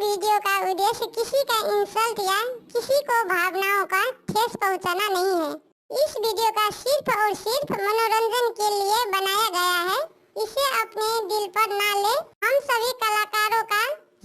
Video का उद्देश्य किसी का इंसल्ट या किसी को भावनाओं का ठेस पहुंचाना नहीं है। इस वीडियो का सिर्फ और सिर्फ मनोरंजन के लिए बनाया गया है। इसे अपने दिल पर ना ले। हम सभी कलाकारों का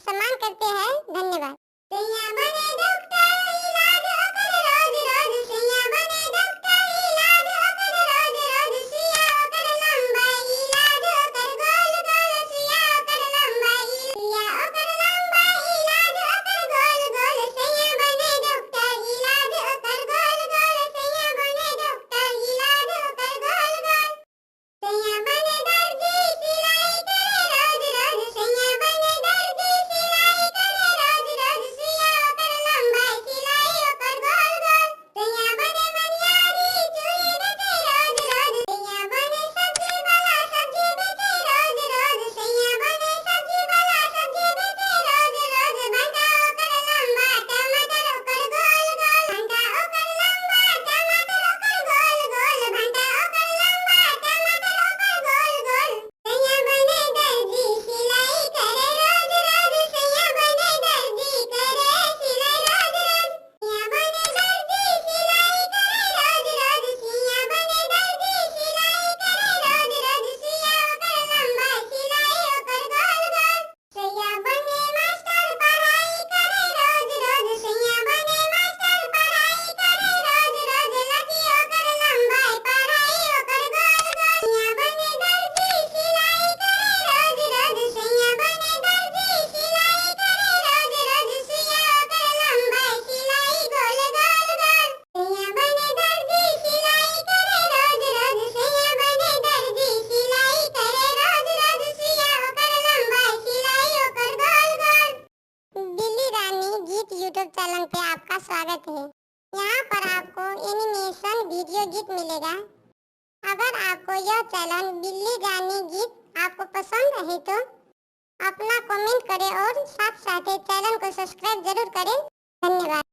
सम्मान करते हैं। धन्यवाद। सैया बने डॉक्टर, इलाज ओकर रोज रोज। सैया बने डॉक्टर, इलाज ओकर रोज रोज। सिया ओकर लंबाई, इलाज ओकर गोल गोल। सिया ओकर लंबाई, सिया ओकर लंबाई, इलाज ओकर गोल गोल। सैया बने डॉक्टर, इलाज ओकर गोल गोल। सैया बने डॉक्टर, इलाज ओकर गोल गोल। सैया बने दर्जी, सिलाई करे रोज रोज। सैया बने दर्जी, सिलाई करे रोज रोज। सिया ओकर लंबाई, सिलाई ओकर गोल गोल। सैया बने मनियारी, चूड़ी बेचे रोज रोज। सैया बने सब्जी वाला, सब्जी बेचे रोज रोज। सैया बने सब्जी वाला, सब्जी बेचे रोज रोज। भंटा ओकर लंबा, टमाटर ओकर गोल गोल। भंटा ओकर लंबा, टमाटर ओकर गोल गोल। भंटा ओकर लंबा, टमाटर ओकर गोल गोल। सैया बने दर्जी, सिलाई करे रोज रोज। सैया बने दर्जी, करे सिलाई रोज रोज। सैया बने दर्जी, सिलाई करे रोज रोज। सैया बने दर्जी, सिलाई करे रोज रोज। सिया ओकर लंबा, सिलाई ओकर गोल गोल। सैया बने मास्टर, पढ़ाई करे रोज रोज। सैया बने मास्टर, पढ़ाई करे रोज रोज। लकी ओकर लंबाई, पढ़ाई ओकर गोल गोल। सैया बने दर्जी, सिलाई करे रोज रोज। सैया बने दर्जी, सिलाई करे रोज रोज। सिया ओकर लंबाई, सिलाई गोल गोल गोल। सैया बने दर्जी, सिलाई करे रोज रोज। सैया बने दर्जी, सिलाई करे रोज रोज। सिया ओकर लंबाई, सिलाई ओकर गोल गोल। बिल्ली रानी गीत यूट्यूब चैनल पे आपका स्वागत है। यहाँ पर आपको एनिमेशन वीडियो गीत मिलेगा। अगर आपको यह चैनल बिल्ली रानी गीत आपको पसंद है तो अपना कमेंट करें और साथ साथ चैनल को सब्सक्राइब जरूर करें। धन्यवाद।